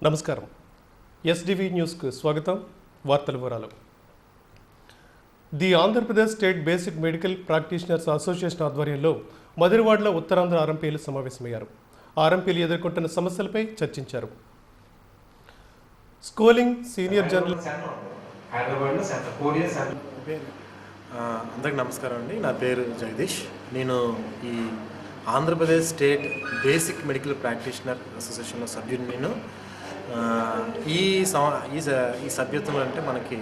నమస్కారం. ఎస్డివి న్యూస్కు స్వాగతం. వార్తల వివరాలు. The Andhra Pradesh state basic medical practitioners association ఆధ్వర్యంలో మధురవాడలో ఉత్తరాంధ్ర ఆర్ఎంపీలు సమావేశమయ్యారు. ఆర్ఎంపీలు ఎదుర్కొంటున్న సమస్యలపై చర్చించారు. స్కూలింగ్ సీనియర్ జనరల్ అందరికి నమస్కారం అండి. నా పేరు జగదీష్. నేను ఈ Andhra Pradesh state basic medical practitioner అసోసియేషన్లో సభ్యుని. నేను ఈ సభ్యత్వం అంటే మనకి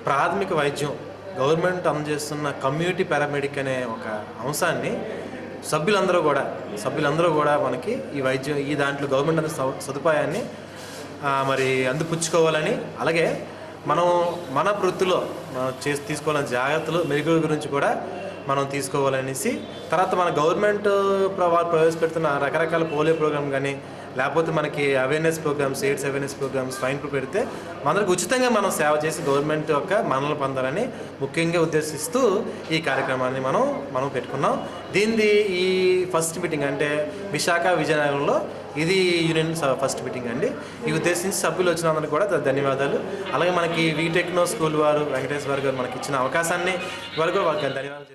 ప్రాథమిక వైద్యం గవర్నమెంట్ అందజేస్తున్న కమ్యూనిటీ పారామెడిక్ అనే ఒక అంశాన్ని సభ్యులందరూ కూడా మనకి ఈ వైద్యం ఈ దాంట్లో గవర్నమెంట్ అనే సదుపాయాన్ని మరి అందిపుచ్చుకోవాలని, అలాగే మనం మన వృత్తిలో మనం తీసుకోవాలని జాగ్రత్తలు మెరుగుల గురించి కూడా మనం తీసుకోవాలనేసి, తర్వాత మన గవర్నమెంట్ ప్రవేశపెడుతున్న రకరకాల పోలియో ప్రోగ్రామ్ కానీ, లేకపోతే మనకి awareness programmes, AIDS awareness programmes, swine flu పెడితే మనకు ఉచితంగా మనం సేవ చేసి గవర్నమెంట్ యొక్క మన్ననలు పొందాలని ముఖ్యంగా ఉద్దేశిస్తూ ఈ కార్యక్రమాన్ని మనం పెట్టుకున్నాం. దీనిది ఈ ఫస్ట్ మీటింగ్ అంటే విశాఖ విజయనగరంలో ఇది యూనియన్ ఫస్ట్ మీటింగ్ అండి. ఈ ఉద్దేశించి సభ్యులు వచ్చినందుకు కూడా ధన్యవాదాలు. అలాగే మనకి వీటెక్నో స్కూల్ వారు వెంకటేశ్వర గారు మనకి ఇచ్చిన అవకాశాన్ని వారికి ధన్యవాదాలు.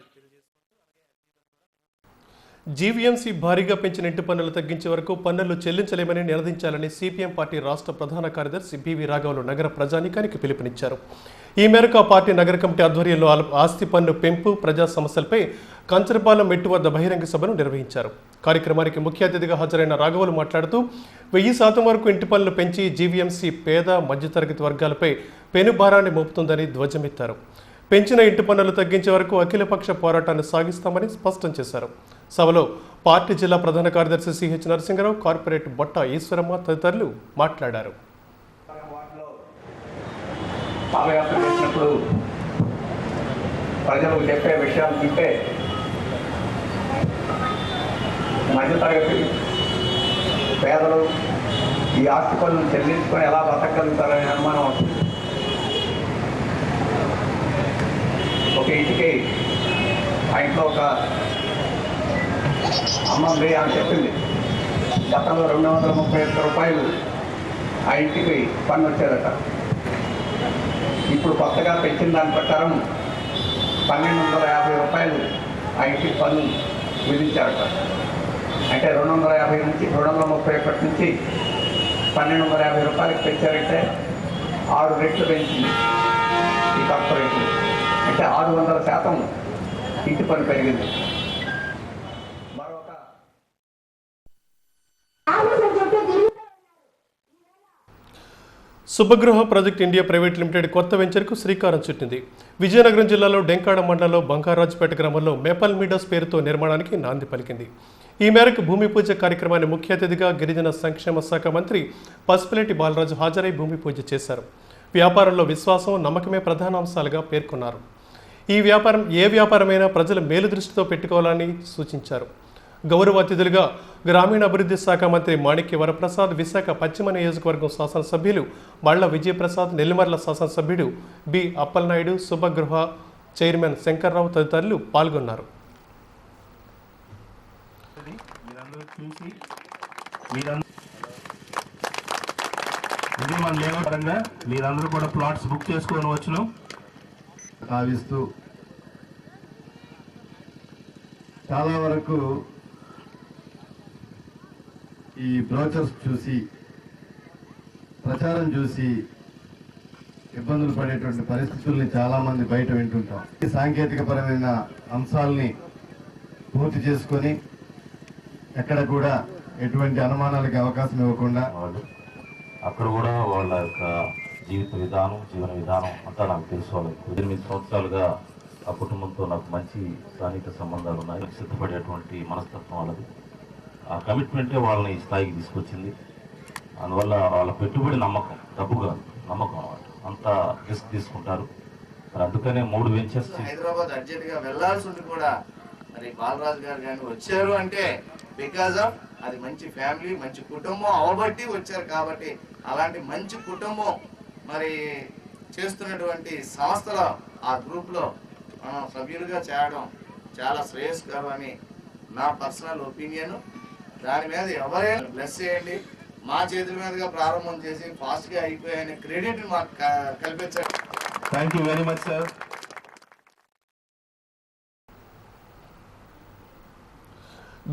జీవీఎంసీ భారీగా పెంచిన ఇంటి పన్నులు తగ్గించే వరకు పన్నులు చెల్లించలేమని నినదించాలని సిపిఎం పార్టీ రాష్ట్ర ప్రధాన కార్యదర్శి బివి రాఘవులు నగర ప్రజానీకానికి పిలుపునిచ్చారు. ఈ మేరకు ఆ పార్టీ నగర కమిటీ ఆధ్వర్యంలో ఆస్తి పన్ను పెంపు, ప్రజా సమస్యలపై కంచరపాలెం మెట్టు వద్ద బహిరంగ సభను నిర్వహించారు. కార్యక్రమానికి ముఖ్య అతిథిగా హాజరైన రాఘవులు మాట్లాడుతూ 1000% వరకు ఇంటి పన్నులు పెంచి జీవీఎంసీ పేద మధ్యతరగతి వర్గాలపై పెనుభారాన్ని మోపుతుందని ధ్వజమెత్తారు. పెంచిన ఇంటి పన్నులు తగ్గించే వరకు అఖిలపక్ష పోరాటాన్ని సాగిస్తామని స్పష్టం చేశారు. సభలో పార్టీ జిల్లా ప్రధాన కార్యదర్శి సిహెచ్ నరసింహరావు, కార్పొరేట్ బొట్ట ఈశ్వరమ్మ తదితరులు మాట్లాడారు. ప్రజలకు చెప్పే విషయాలు వింటే మధ్యతరగతి పేదలు ఈ ఆస్తి పన్నులు చెల్లించుకొని ఎలా బతకగలుగుతారనే అనుమానం వస్తుంది. ఒక ఇంటికి ఆ ఇంట్లో ఒక అమ్మంది అని చెప్పింది, గతంలో 231 రూపాయలు ఆ ఇంటికి పన్ను వచ్చేదట. ఇప్పుడు కొత్తగా పెంచిన దాని ప్రకారం 1250 రూపాయలు ఆ ఇంటికి పన్ను విధించారట. అంటే 250 నుంచి 231 నుంచి 1250 రూపాయలకి పెంచారంటే 6 రెట్లు పెంచింది ఈ కార్పొరేషన్. అంటే 600% ఇంటి పన్ను పెరిగింది. Shubhagruha project India private limited కొత్త వెంచర్కు శ్రీకారం చుట్టింది. విజయనగరం జిల్లాలో డెంకాడ మండలంలో బంగారాజుపేట గ్రామంలో మేపల్ మీడోస్ పేరుతో నిర్మాణానికి నాంది పలికింది. ఈ మేరకు భూమి పూజ కార్యక్రమాన్ని ముఖ్య అతిథిగా గిరిజన సంక్షేమ శాఖ మంత్రి పసుపులేటి బాలరాజు హాజరై భూమి పూజ చేశారు. వ్యాపారంలో విశ్వాసం, నమ్మకమే ప్రధాన అంశాలుగా పేర్కొన్నారు. ఈ వ్యాపారం ఏ వ్యాపారమైనా ప్రజల మేలు దృష్టితో పెట్టుకోవాలని సూచించారు. గౌరవ అతిథులుగా గ్రామీణాభివృద్ధి శాఖ మంత్రి మాణిక్య వరప్రసాద్, విశాఖ పశ్చిమ నియోజకవర్గం శాసనసభ్యులు మళ్ల విజయప్రసాద్, నెల్లిమర్ల శాసనసభ్యుడు బి అప్పలనాయుడు, శుభగృహ చైర్మన్ శంకర్రావు తదితరులు పాల్గొన్నారు. మీరందరూ కూడా ప్లాట్స్ బుక్ చేసుకొని వచ్చును భావిస్తూ చాలా వరకు ఈ బ్రోచర్స్ చూసి, ప్రచారం చూసి ఇబ్బందులు పడేటువంటి పరిస్థితుల్ని చాలామంది బయట వింటుంటాం. ఈ సాంకేతికపరమైన అంశాలని పూర్తి చేసుకొని ఎక్కడ కూడా ఎటువంటి అనుమానాలకి అవకాశం ఇవ్వకుండా అక్కడ కూడా వాళ్ళ యొక్క జీవిత విధానం, జీవన విధానం అంతా నాకు తెలుసు. వాళ్ళకి 8 సంవత్సరాలుగా ఆ కుటుంబంతో నాకు మంచి స్థానిక సంబంధాలు ఉన్నాయి. సిద్ధపడేటువంటి మనస్తత్వం వాళ్ళది. ఆ కమిట్మెంటే వాళ్ళని ఈ స్థాయికి తీసుకొచ్చింది. అందువల్ల వాళ్ళ పెట్టుబడి నమ్మకం, డబ్బుగా నమ్మకం అన్నమాట. అంతా రిస్క్ తీసుకుంటారు. మరి అందుకనే 3 వెంచర్స్ హైదరాబాద్ అర్జెంట్గా వెళ్లాల్సి ఉంది కూడా. మరి బాలరాజు గారు కానీ వచ్చారు అంటే బికాజ్ ఆఫ్ అది మంచి ఫ్యామిలీ, మంచి కుటుంబం అవబట్టి వచ్చారు. కాబట్టి అలాంటి మంచి కుటుంబం మరి చేస్తున్నటువంటి సంస్థలో ఆ గ్రూప్లో మనం సభ్యులుగా చేయడం చాలా శ్రేయస్కరం అని నా పర్సనల్ ఒపీనియన్. దాని మీద ఎవరైనా బ్లెస్ చేయండి. మా చేతుల మీదుగా ప్రారంభం చేసి ఫాస్ట్గా అయిపోయాయనే క్రెడిట్ మాకు కల్పించారు. Thank you very much sir.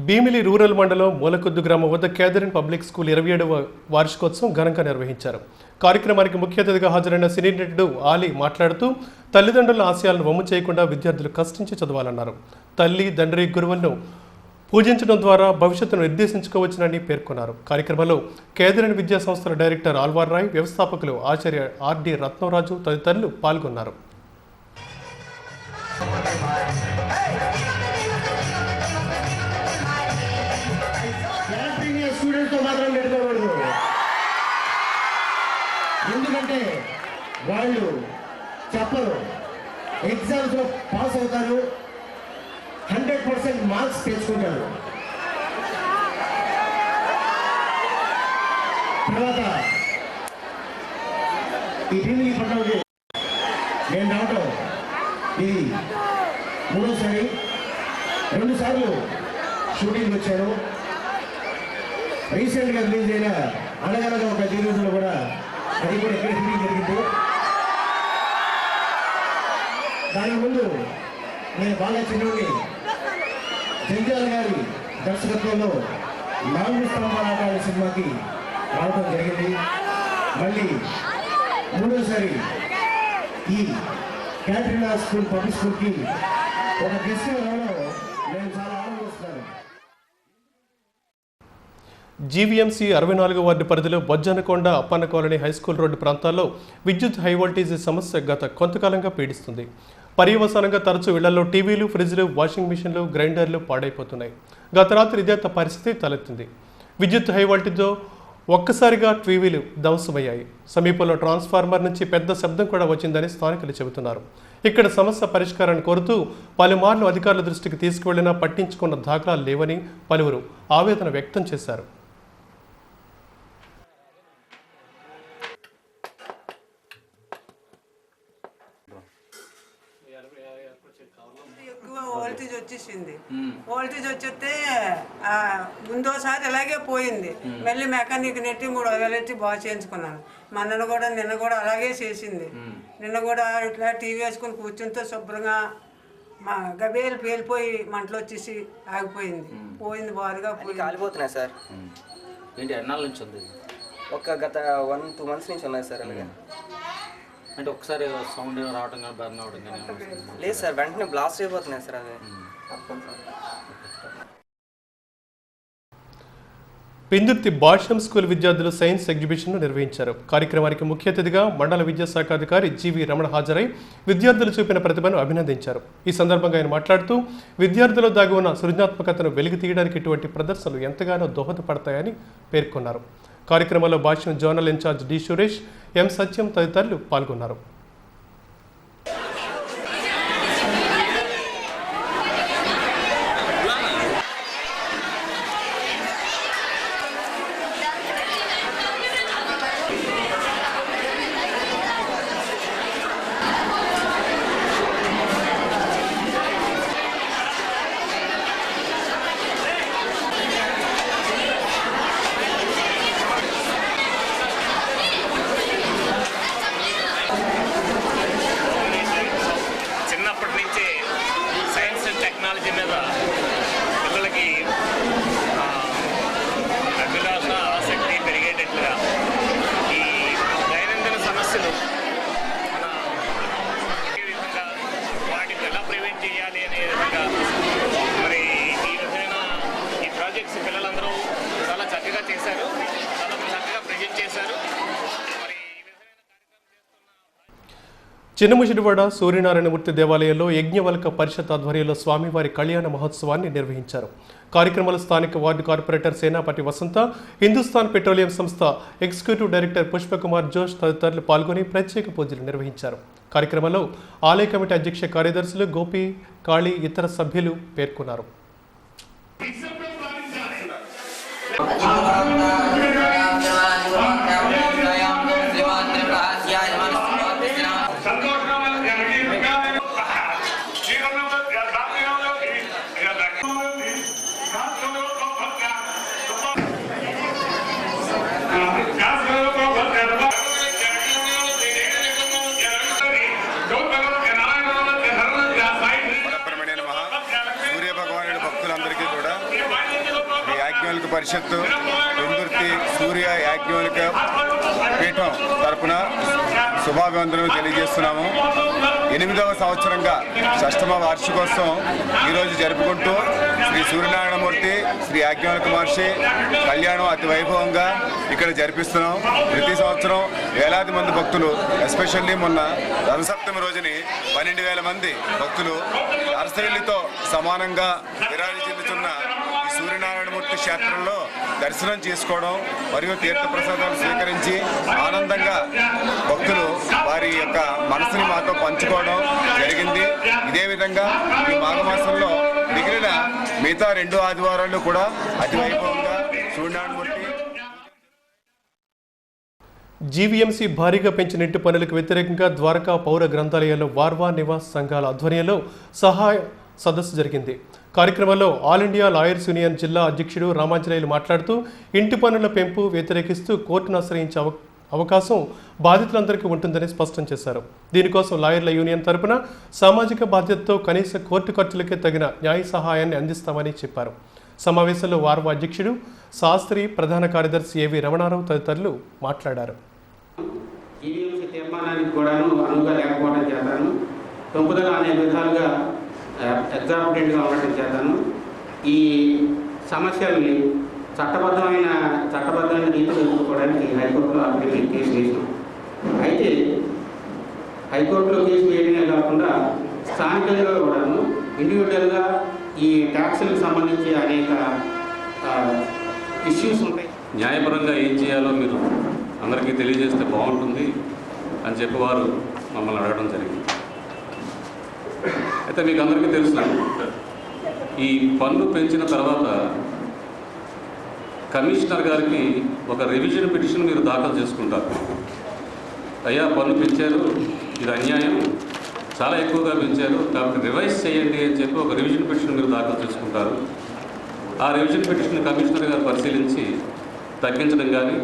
Bheemili rural మండలం మూలకొద్దు గ్రామం వద్ద కేథరిన్ పబ్లిక్ స్కూల్ 27వ వార్షికోత్సవం ఘనంగా నిర్వహించారు. కార్యక్రమానికి ముఖ్య అతిథిగా హాజరైన సినీ నటుడు ఆలీ మాట్లాడుతూ తల్లిదండ్రుల ఆశయాలను వమ్ము చేయకుండా విద్యార్థులు కష్టించి చదవాలన్నారు. తల్లి తండ్రి గురువులను పూజించడం ద్వారా భవిష్యత్తును నిర్దేశించుకోవచ్చునని పేర్కొన్నారు. కార్యక్రమంలో కేథరిన్ విద్యా సంస్థల డైరెక్టర్ ఆల్వార్ రాయ్, వ్యవస్థాపకులు ఆచార్య ఆర్డి రత్నరాజు తదితరులు పాల్గొన్నారు. ఎందుకంటే వాళ్ళు చెప్పరు, ఎగ్జామ్స్లో పాస్ అవుతారు, 100% మార్క్స్ తెచ్చుకుంటారు. తర్వాత ఈ భీమిలి పట్టణంలో నేను రావటం ఇది 3వసారి. 2 సార్లు షూటింగ్ వచ్చాను. రీసెంట్గా రిలీజ్ అయిన అనగనగా ఒక జీవితంలో కూడా అది కూడా ఇక్కడ షూటింగ్ జరిగింది. దాని ముందు నేను బాగా చిన్నోడిని జంజాల గారి దర్శకత్వంలో 4 స్తంభాలాట అనే సినిమాకి రావడం జరిగింది. మళ్ళీ 3వసారి ఈ క్యాటరీనా స్కూల్ పబ్లిక్ స్కూల్కి ఒక గెస్ట్గా రావడం నేను చాలా ఆనందిస్తున్నాను. జీవీఎంసీ 64వ వార్డు పరిధిలో Bojjanakonda, Appanna colony, high school road ప్రాంతాల్లో విద్యుత్ హైవోల్టేజ్ సమస్య గత కొంతకాలంగా పీడిస్తుంది. పర్యవసానంగా తరచూ ఇళ్లలో టీవీలు, ఫ్రిడ్జ్లు, వాషింగ్ మిషన్లు, గ్రైండర్లు పాడైపోతున్నాయి. గత రాత్రి ఇదే పరిస్థితి తలెత్తింది. విద్యుత్ హైవోల్టేజ్తో ఒక్కసారిగా టీవీలు ధ్వంసమయ్యాయి. సమీపంలో ట్రాన్స్ఫార్మర్ నుంచి పెద్ద శబ్దం కూడా వచ్చిందని స్థానికులు చెబుతున్నారు. ఇక్కడ సమస్య పరిష్కారాన్ని కోరుతూ పలుమార్లు అధికారుల దృష్టికి తీసుకువెళ్లినా పట్టించుకున్న దాఖలాలు లేవని పలువురు ఆవేదన వ్యక్తం చేశారు. వోల్టేజ్ వచ్చేసింది. వోల్టేజ్ వచ్చేస్తే ముందోసారి ఇలాగే పోయింది. మళ్ళీ మెకానిక్ నెట్టి 3,000 ఎట్టి బాగా చేయించుకున్నాను. నిన్న కూడా అలాగే చేసింది. నిన్న కూడా ఇట్లా టీవీ వేసుకుని కూర్చుంటే శుభ్రంగా మా గబేలు పేలిపోయి మంటలు వచ్చేసి ఆగిపోయింది. పోయింది బారుగా కాలిపోతున్నాయి సార్. ఏంటి ఎన్నాళ్ళ నుంచి ఉంది? గత 1-2 మంత్స్ నుంచి ఉన్నాయి సార్. అలాగే అంటే ఒకసారి సౌండ్ రావడం కానీ బర్న్ అవడం కానీ లేదు సార్, వెంటనే బ్లాస్ట్ అయిపోతున్నాయి సార్. అదే పెందుర్తి భాష్యం స్కూల్ విద్యార్థులు సైన్స్ ఎగ్జిబిషన్ను నిర్వహించారు. కార్యక్రమానికి ముఖ్య అతిథిగా మండల విద్యాశాఖ అధికారి జీవి రమణ హాజరై విద్యార్థులు చూపిన ప్రతిభను అభినందించారు. ఈ సందర్భంగా ఆయన మాట్లాడుతూ విద్యార్థుల్లో దాగి ఉన్న సృజనాత్మకతను వెలికి తీయడానికి ఇటువంటి ప్రదర్శనలు ఎంతగానో దోహదపడతాయని పేర్కొన్నారు. కార్యక్రమంలో భాష్యం జోనల్ ఇన్ఛార్జ్ డి సురేష్, ఎం సత్యం తదితరులు పాల్గొన్నారు. చిన్నముషిడివాడ సూర్యనారాయణమూర్తి దేవాలయంలో యజ్ఞవల్క పరిషత్ ఆధ్వర్యంలో స్వామివారి కళ్యాణ మహోత్సవాన్ని నిర్వహించారు. కార్యక్రమంలో స్థానిక వార్డు కార్పొరేటర్ సేనాపతి వసంత, హిందుస్థాన్ పెట్రోలియం సంస్థ ఎగ్జిక్యూటివ్ డైరెక్టర్ పుష్పకుమార్ జోష్ తదితరులు పాల్గొని ప్రత్యేక పూజలు నిర్వహించారు. కార్యక్రమంలో ఆలయ కమిటీ అధ్యక్ష కార్యదర్శులు గోపి, కాళీ, ఇతర సభ్యులు పేర్కొన్నారు. సూర్య భగవానుడి భక్తులందరికీ కూడా ఈ యాజ్ఞవల్క పరిషత్తు పెందుర్తి సూర్య యాజ్ఞవల్క పీఠం తరపున శుభాభివందనలు తెలియజేస్తున్నాము. 8వ సంవత్సరంగా షష్టమ వార్షికోత్సవం ఈరోజు జరుపుకుంటూ శ్రీ సూర్యనారాయణమూర్తి శ్రీ యాజ్ఞవల్క మహర్షి కళ్యాణం అతి వైభవంగా ఇక్కడ జరిపిస్తున్నాం. ప్రతి సంవత్సరం వేలాది మంది భక్తులు, ఎస్పెషల్లీ మొన్న రథసప్తమి రోజుని 12,000 మంది భక్తులు అరసవిల్లితో సమానంగా విరాజి చెందుతున్న ఈ సూర్యనారాయణమూర్తి క్షేత్రంలో దర్శనం చేసుకోవడం మరియు తీర్థప్రసాదాలు స్వీకరించి ఆనందంగా భక్తులు వారి యొక్క మనసుని మాతో పంచుకోవడం జరిగింది. ఇదే విధంగా ఈ మాఘమాసంలో మిగిలిన మిగతా 2 ఆదివారాలు కూడా అతి వైభవంగా సూర్యనారాయణమూర్తి. జీవీఎంసీ భారీగా పెంచిన ఇంటి పనులకు వ్యతిరేకంగా ద్వారకా పౌర గ్రంథాలయాల్లో వార్వా నివాస్ సంఘాల ఆధ్వర్యంలో సహాయ సదస్సు జరిగింది. కార్యక్రమంలో ఆల్ ఇండియా లాయర్స్ యూనియన్ జిల్లా అధ్యక్షుడు రామాంజనేయులు మాట్లాడుతూ ఇంటి పన్నుల పెంపు వ్యతిరేకిస్తూ కోర్టును ఆశ్రయించే అవకాశం బాధితులందరికీ ఉంటుందని స్పష్టం చేశారు. దీనికోసం లాయర్ల యూనియన్ తరపున సామాజిక బాధ్యతతో కనీస కోర్టు ఖర్చులకే తగిన న్యాయ సహాయాన్ని అందిస్తామని చెప్పారు. సమావేశంలో వార్వా అధ్యక్షుడు శాస్త్రి, ప్రధాన కార్యదర్శి ఏవి రమణారావు తదితరులు మాట్లాడారు. జీవీఎంసీ తీర్మానానికి కూడాను అనువుగా లేకపోవడం చేతాను, తొంపుదల అనే విధాలుగా ఎగ్జాంపుటెంట్గా ఉండటం చేతాను ఈ సమస్యల్ని చట్టబద్ధమైన రీతిలో ఎదుర్కోవడానికి హైకోర్టులో అఫిడవిట్ కేసు వేసాం. అయితే హైకోర్టులో కేసు వేయడమే కాకుండా స్థానికంగా కూడాను ఇండివిజువల్గా ఈ ట్యాక్సులకు సంబంధించి అనేక ఇష్యూస్ ఉంటాయి. న్యాయపరంగా ఏం చేయాలో మీరు అందరికీ తెలియజేస్తే బాగుంటుంది అని చెప్పి వారు మమ్మల్ని అడగడం జరిగింది. అయితే మీకు అందరికీ తెలుసు, ఈ పన్ను పెంచిన తర్వాత కమిషనర్ గారికి ఒక రివిజన్ పిటిషన్ మీరు దాఖలు చేసుకుంటారు. అయ్యా పన్ను పెంచారు, ఇది అన్యాయం, చాలా ఎక్కువగా పెంచారు కాబట్టి రివైజ్ చేయండి అని చెప్పి ఒక రివిజన్ పిటిషన్ మీరు దాఖలు చేసుకుంటారు. ఆ రివిజన్ పిటిషన్ కమిషనర్ గారు పరిశీలించి తగ్గించడం కానీ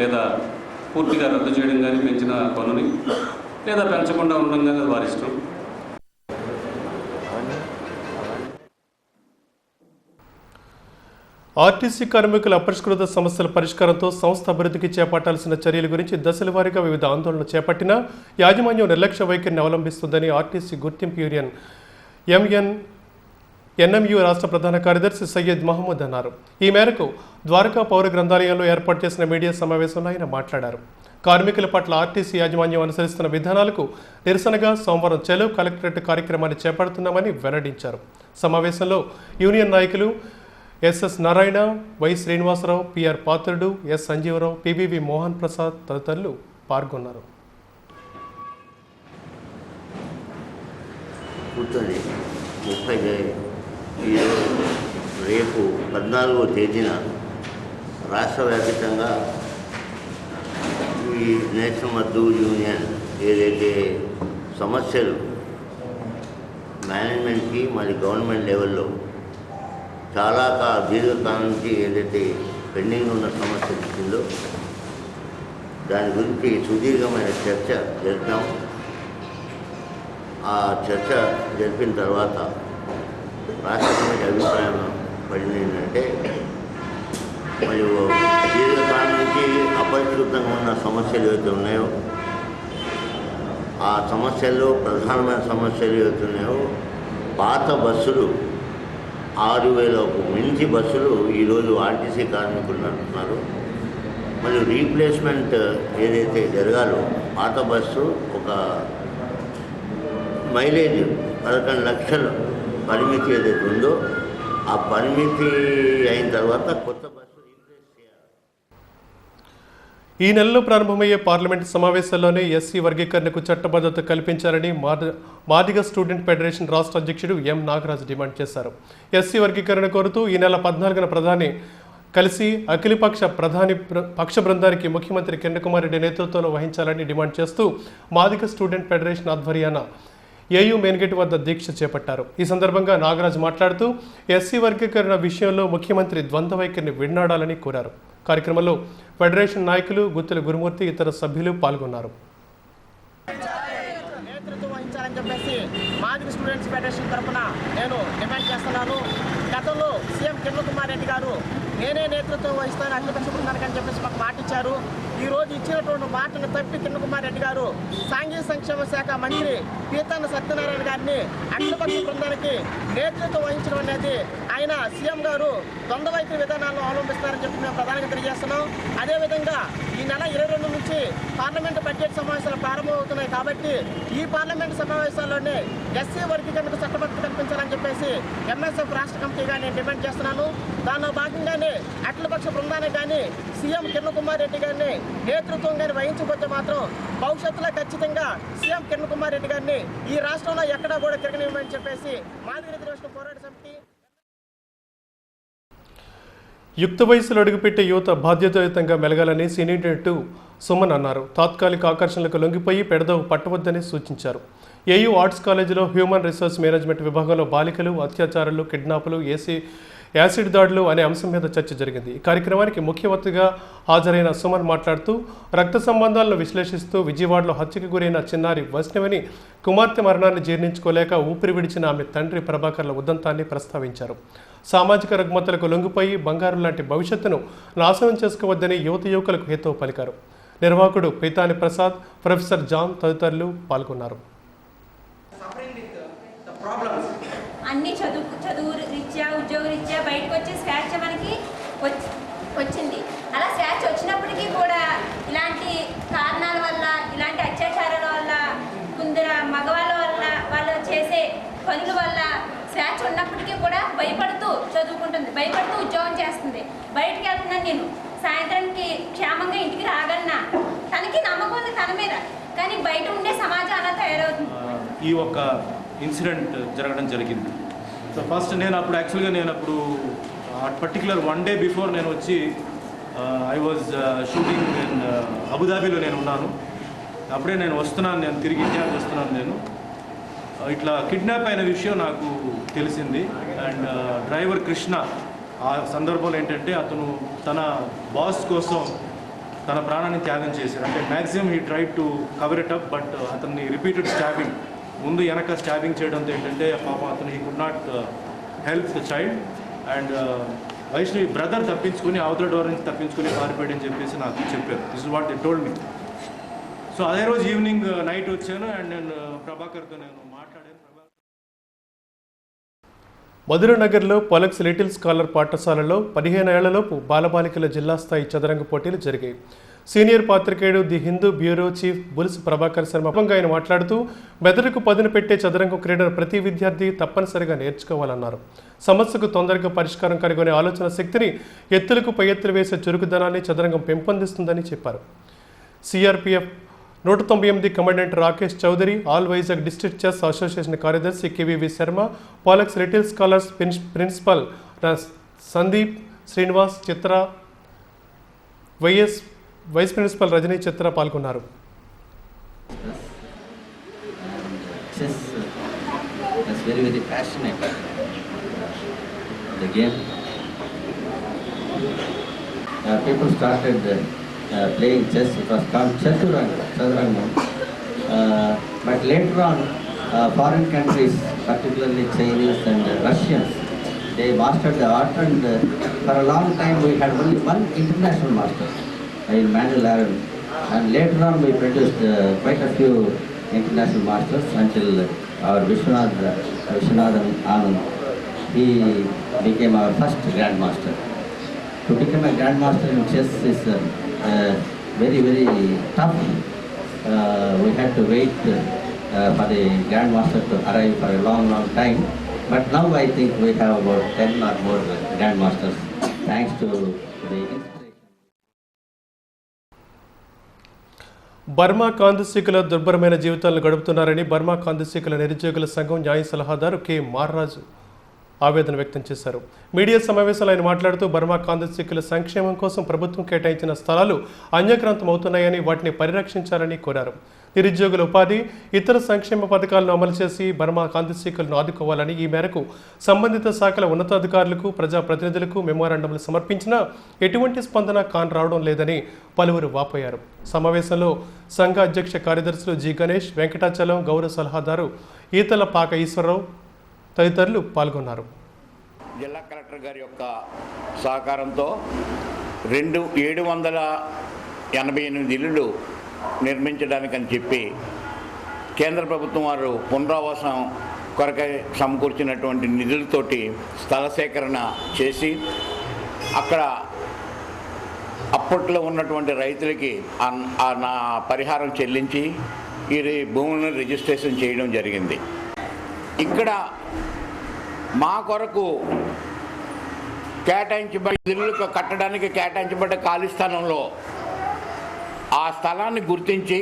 లేదా పూర్తిగా రద్దు చేయడం కానీ పెంచిన పన్నుని లేదా పెంచకుండా ఉండడం కానీ వారి ఇష్టం. ఆర్టీసీ కార్మికుల అపరిష్కృత సమస్యల పరిష్కారంతో సంస్థ అభివృద్ధికి చేపట్టాల్సిన చర్యల గురించి దశల వారీగా వివిధ ఆందోళనలు చేపట్టినా యాజమాన్యం నిర్లక్ష్య వైఖరిని అవలంబిస్తుందని ఆర్టీసీ గుర్తింపు యూనియన్ ఎన్ఎంయు రాష్ట్ర ప్రధాన కార్యదర్శి సయ్యద్ మహమూద్ అన్నారు. ఈ మేరకు ద్వారకా పౌర గ్రంథాలయంలో ఏర్పాటు చేసిన మీడియా సమావేశంలో ఆయన మాట్లాడారు. కార్మికుల పట్ల ఆర్టీసీ యాజమాన్యం అనుసరిస్తున్న విధానాలకు నిరసనగా సోమవారం చెలో కలెక్టరేట్ కార్యక్రమాన్ని చేపడుతున్నామని వెల్లడించారు. సమావేశంలో యూనియన్ నాయకులు SS Narayana, Y Srinivasarao, PR Patrudu, S Sanjeevarao, PVV Mohan Prasad తదితరులు పాల్గొన్నారు. రేపు 14వ తేదీన రాష్ట్ర వ్యాప్తంగా ఈ నేషనల్ మజ్దూర్ యూనియన్ ఏదైతే సమస్యలు మేనేజ్మెంట్కి మరి గవర్నమెంట్ లెవెల్లో చాలా దీర్ఘకాలం నుంచి ఏదైతే పెండింగ్ ఉన్న సమస్య ఇచ్చిందో దాని గురించి సుదీర్ఘమైన చర్చ జరిపాం. ఆ చర్చ జరిపిన తర్వాత రాష్ట్ర కమిటీ అభిప్రాయం పడింది ఏంటంటే మరియు దీర్ఘకాలం నుంచి అపరిష్కృతంగా ఉన్న సమస్యలు ఏవైతే ఉన్నాయో ఆ సమస్యల్లో ప్రధానమైన సమస్యలు ఏవైతే ఉన్నాయో పాత బస్సులు 6,000కు మించి బస్సులు ఈరోజు ఆర్టీసీ కార్మికులు నడుపుతున్నారు. మరియు రీప్లేస్మెంట్ ఏదైతే జరగాలో పాత బస్సు ఒక మైలేజ్ 11 లక్షల పరిమితి ఏదైతే ఉందో ఆ పరిమితి అయిన తర్వాత కొత్త బస్సు ఈ నెలలో ప్రారంభమయ్యే పార్లమెంటు సమావేశాల్లోనే ఎస్సీ వర్గీకరణకు చట్టబద్ధత కల్పించాలని మాదిగ స్టూడెంట్ ఫెడరేషన్ రాష్ట్ర అధ్యక్షుడు ఎం నాగరాజు డిమాండ్ చేశారు. ఎస్సీ వర్గీకరణ కోరుతూ ఈ నెల 14న ప్రధాని కలిసి అఖిలపక్ష పక్ష బృందానికి ముఖ్యమంత్రి కిరణ్ కుమార్ రెడ్డి నేతృత్వంలో వహించాలని డిమాండ్ చేస్తూ మాదిగ స్టూడెంట్ ఫెడరేషన్ ఆధ్వర్యాన ఏయూ మెయిన్గేట్ వద్ద దీక్ష చేపట్టారు. ఈ సందర్భంగా నాగరాజు మాట్లాడుతూ ఎస్సీ వర్గీకరణ విషయంలో ముఖ్యమంత్రి ద్వంద్వ వైఖరిని విడనాడాలని కోరారు. కార్యక్రమంలో ఫెడరేషన్ నాయకులు గుత్తుల గురుమూర్తి ఇతర సభ్యులు పాల్గొన్నారు. నేతృత్వం వహించాలని చెప్పేసి మాదిరి స్టూడెంట్స్ ఫెడరేషన్ తరఫున నేను డిమాండ్ చేస్తున్నాను. గతంలో సీఎం కిరణ్ కుమార్ రెడ్డి గారు నేనే నేతృత్వం వహిస్తాను అఖిలపక్ష బృందానికి అని చెప్పేసి మాకు మాట ఇచ్చారు. ఈ రోజు ఇచ్చినటువంటి మాటను తప్పి కిరణ్ కుమార్ రెడ్డి గారు సాంఘిక సంక్షేమ శాఖ మంత్రి పీతాన్న సత్యనారాయణ గారిని అఖిలపక్ష బృందానికి నేతృత్వం వహించడం అనేది ఆయన సీఎం గారు ద్వంద్వ వైఖరి విధానాలను అవలంబిస్తారని చెప్పి మేము ప్రధానంగా తెలియజేస్తున్నాం. అదేవిధంగా ఈ నెల 22 నుంచి పార్లమెంటు బడ్జెట్ సమావేశాలు ప్రారంభమవుతున్నాయి కాబట్టి ఈ పార్లమెంటు సమావేశాల్లోనే ఎస్సీ వర్గీకరణకు చట్టబద్ధత కల్పించాలని చెప్పేసి ఎంఎస్ఎఫ్ రాష్ట్ర కమిటీగా నేను డిమాండ్ చేస్తున్నాను. దానిలో భాగంగానే అఖిలపక్ష బృందానికి కానీ సీఎం కిరణ్ కుమార్ రెడ్డి గారిని నేతృత్వం కానీ వహించకపోతే మాత్రం భవిష్యత్తులో ఖచ్చితంగా సీఎం కిరణ్ కుమార్ రెడ్డి గారిని ఈ రాష్ట్రంలో ఎక్కడా కూడా తిరగనివ్వమని చెప్పేసి మాదిరి రిజర్వేషన్ పోరాట సమితి. యుక్త వయసులో అడుగుపెట్టే యువత బాధ్యతాయుతంగా మెలగాలని సీనియర్ 2 సుమన్ అన్నారు. తాత్కాలిక ఆకర్షణలకు లొంగిపోయి పెడదవు పట్టవద్దని సూచించారు. ఏయూ ఆర్ట్స్ కాలేజీలో హ్యూమన్ రిసోర్స్ మేనేజ్మెంట్ విభాగంలో బాలికలు, అత్యాచారాలు, కిడ్నాపులు, యాసిడ్ దాడులు అనే అంశం మీద చర్చ జరిగింది. ఈ కార్యక్రమానికి ముఖ్య అతిథిగా హాజరైన సుమన్ మాట్లాడుతూ రక్త సంబంధాలను విశ్లేషిస్తూ విజయవాడలో హత్యకు గురైన చిన్నారి వైష్ణవిని కుమార్తె మరణాన్ని జీర్ణించుకోలేక ఊపిరి విడిచిన ఆమె తండ్రి ప్రభాకర్ల ఉదంతాన్ని ప్రస్తావించారు. సామాజిక రుగ్మతలకు లొంగిపోయి బంగారు లాంటి భవిష్యత్తును నాశనం చేసుకోవద్దని యువకులకు హితవు పలికారు. నిర్వాహకుడు పీతాని ప్రసాద్, ప్రొఫెసర్ జాన్ తదితరులు పాల్గొన్నారు. అన్ని చదువు రీత్యా ఉద్యోగ రీత్యా బయటకు వచ్చి స్వేచ్ఛ మనకి వచ్చింది. అలా స్వేచ్ఛ వచ్చినప్పటికీ కూడా ఇలాంటి కారణాల వల్ల, ఇలాంటి అత్యాచారాల వల్ల, కొందరు మగవాళ్ళ వల్ల, వాళ్ళు చేసే పనుల వల్ల స్వేచ్ఛ ఉన్నప్పటికీ కూడా భయపడుతూ చదువుకుంటుంది, భయపడుతూ ఉద్యోగం చేస్తుంది. బయటికి వెళ్తున్నాను నేను, సాయంత్రానికి క్షేమంగా ఇంటికి రాగలనా, తనకి నమ్మకం ఉంది తన మీద, కానీ బయట ఉండే సమాజం అలా తయారవుతుంది. ఈ ఒక్క ఇన్సిడెంట్ జరగడం జరిగింది. సో ఫస్ట్ నేను అప్పుడు పర్టికులర్ 1 day బిఫోర్ నేను వచ్చి ఐ వాజ్ షూటింగ్ ఇన్ అబుదాబీలో నేను ఉన్నాను. అప్పుడే నేను వస్తున్నాను, నేను తిరిగి ఇండియాకి వస్తున్నాను. నేను ఇట్లా కిడ్నాప్ అయిన విషయం నాకు తెలిసింది. అండ్ డ్రైవర్ కృష్ణ ఆ సందర్భంలో ఏంటంటే అతను తన బాస్ కోసం తన ప్రాణాన్ని త్యాగం చేశారు. అంటే maximum he try to cover it up, but అతన్ని రిపీటెడ్ స్టాబింగ్, ముందు వెనక స్టాబింగ్ చేయడంతో ఏంటంటే పాపం అతను he could not help the child. And Vaishnavi brother తప్పించుకొని అవతల డోర్ నుంచి తప్పించుకొని పారిపోయాడని చెప్పేసి నాకు చెప్పారు. This is what they told me. So అదే రోజు ఈవినింగ్ నైట్ వచ్చాను అండ్ నేను ప్రభాకర్తో నేను మాట్లాడాను. మధురనగర్లో పొలక్స్ లిటిల్ స్కాలర్ పాఠశాలలో 15 ఏళ్లలోపు బాలబాలికల జిల్లా స్థాయి చదరంగ పోటీలు జరిగాయి. సీనియర్ పాత్రికేయుడు ది హిందూ బ్యూరో చీఫ్ బుల్స్ ప్రభాకర్ శర్మ ఆయన మాట్లాడుతూ మెదడుకు పదును పెట్టే చదరంగం క్రీడను ప్రతి విద్యార్థి తప్పనిసరిగా నేర్చుకోవాలన్నారు. సమస్యకు తొందరగా పరిష్కారం కనుగొనే ఆలోచన శక్తిని, ఎత్తులకు పై ఎత్తులు వేసే చురుకుదనాన్ని చదరంగం పెంపొందిస్తుందని చెప్పారు. CRPF 198 commandant Rakesh Chaudhary, all Vizag district chess association కార్యదర్శి కేవీవి శర్మ, పాలక్స్ little scholars principal Sandeep Srinivas, Chitra, vice principal Rajani Chitra పాల్గొన్నారు. Chess is very passionate. The game. People started playing chess. It was called Chaturanga. But later on, foreign countries, particularly Chinese and Russians, they mastered the art, and for a long time we had only one international master in Mandel Aaron, and later on we produced quite a few international masters until our Vishwanathan Anand, he became our first grandmaster. To become a grandmaster in chess is very tough. We had to wait for the grandmaster to arrive for a long time, but now I think we have about 10 or more grandmasters thanks to the Burma కాందిశీకుల దుర్భరమైన జీవితాలను గడుపుతున్నారని Burma కాందిశీకుల నిరుద్యోగుల సంఘం న్యాయ సలహాదారు K మారరాజు ఆవేదన వ్యక్తం చేశారు. మీడియా సమావేశంలో ఆయన మాట్లాడుతూ బర్మా కాందసిక్కుల సంక్షేమం కోసం ప్రభుత్వం కేటాయించిన స్థలాలు అన్యక్రాంతం అవుతున్నాయని వాటిని పరిరక్షించాలని కోరారు. నిరుద్యోగుల ఉపాధి, ఇతర సంక్షేమ పథకాలను అమలు చేసి బర్మా కాందసిక్కులను ఆదుకోవాలని, ఈ మేరకు సంబంధిత శాఖల ఉన్నతాధికారులకు, ప్రజాప్రతినిధులకు మెమోరాండంలు సమర్పించినా ఎటువంటి స్పందన కానరావడం లేదని పలువురు వాపోయారు. సమావేశంలో సంఘ అధ్యక్ష కార్యదర్శులు జి గణేష్, వెంకటాచలం, గౌరవ సలహాదారు ఈతల పాక ఈశ్వరరావు తదితరులు పాల్గొన్నారు. జిల్లా కలెక్టర్ గారి యొక్క సహకారంతో 788 ఇళ్ళు నిర్మించడానికని చెప్పి కేంద్ర ప్రభుత్వం వారు పునరావాసం కొరకై సమకూర్చినటువంటి నిధులతోటి స్థల సేకరణ చేసి అక్కడ అప్పట్లో ఉన్నటువంటి రైతులకి నా పరిహారం చెల్లించి ఈ భూములను రిజిస్ట్రేషన్ చేయడం జరిగింది. ఇక్కడ మా కొరకు కేటాయించబడి ఇళ్ళు కట్టడానికి కేటాయించబడ్డ ఖాళీ స్థలంలో ఆ స్థలాన్ని గుర్తించి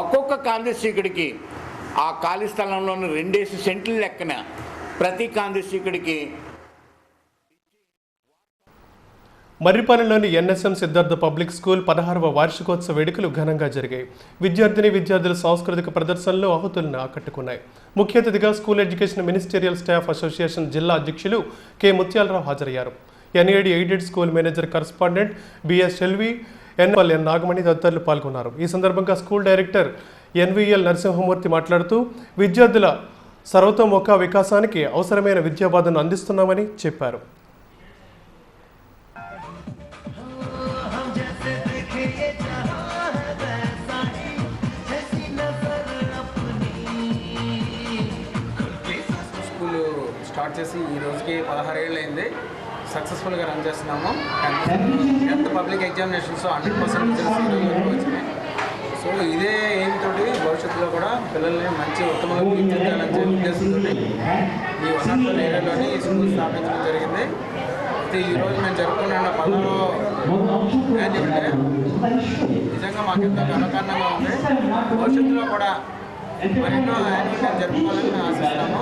ఒక్కొక్క కాందసీకుడికి ఆ ఖాళీ స్థలంలోని 2 సెంట్ల లెక్కన ప్రతి కాందసీకుడికి. మర్రిపాలెంలోని ఎన్ఎస్ఎం సిద్ధార్థ పబ్లిక్ స్కూల్ 16వ వార్షికోత్సవ వేడుకలు ఘనంగా జరిగాయి. విద్యార్థుల సాంస్కృతిక ప్రదర్శనలు ఆహుతులను ఆకట్టుకున్నాయి. ముఖ్య అతిథిగా school education ministerial staff association జిల్లా అధ్యక్షులు కె ముత్యాలరావు హాజరయ్యారు. NAD aided school manager correspondent BS LV, N Nagamani తదితరులు పాల్గొన్నారు. ఈ సందర్భంగా స్కూల్ డైరెక్టర్ ఎన్విఎల్ నరసింహమూర్తి మాట్లాడుతూ విద్యార్థుల సర్వతోముఖ వికాసానికి అవసరమైన విద్యాబోధనను అందిస్తున్నామని చెప్పారు. స్కూల్ స్టార్ట్ చేసి ఈ రోజుకి 16 ఏళ్ళు అయింది. సక్సెస్ఫుల్గా రన్ చేస్తున్నాము. 10th పబ్లిక్ ఎగ్జామినేషన్స్ 100% రిజల్ట్స్ ఈ రోజు వరకు వచ్చినాయి. సో ఇదే ఎయిమ్ తోటి భవిష్యత్తులో కూడా పిల్లల్ని మంచి ఉత్తమంగా తీర్చిదిద్దాలని చెప్పే ఉద్దేశంతో ఈ 104 ఏరియాలోని ఈ స్కూల్ స్థాపించడం జరిగింది. అయితే ఈరోజు మేము జరుపుకున్న 10వ యాన్యువల్ డే నిజంగా మాకెంతో గర్వకారణంగా ఉంది. భవిష్యత్తులో కూడా మరెన్నో యాన్యువల్ డే జరుపుకోవాలని మేము ఆశిస్తాము.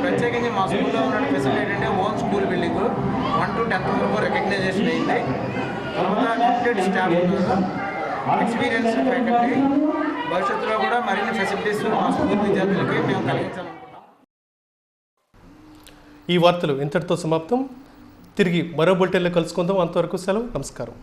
ప్రత్యేకించి మా స్కూల్లో ఉన్న ఫెసిలిటీ ఏంటంటే own school building 1 to 10th వరకు రికగ్నైజేషన్ అయింది. కంప్లీట్ స్టాఫ్ ఉన్నారు, ఎక్స్పీరియన్స్ ఫ్యాకల్టీ. భవిష్యత్తులో కూడా మరిన్ని ఫెసిలిటీస్ మా స్కూల్ విద్యార్థులకి మేము కలిగించాలనుకుంటున్నాం. ఈ వార్తలు ఇంతటితో సమాప్తం. తిరిగి మరో బులెటిన్లో కలుసుకుందాం. అంతవరకు సెలవు. నమస్కారం.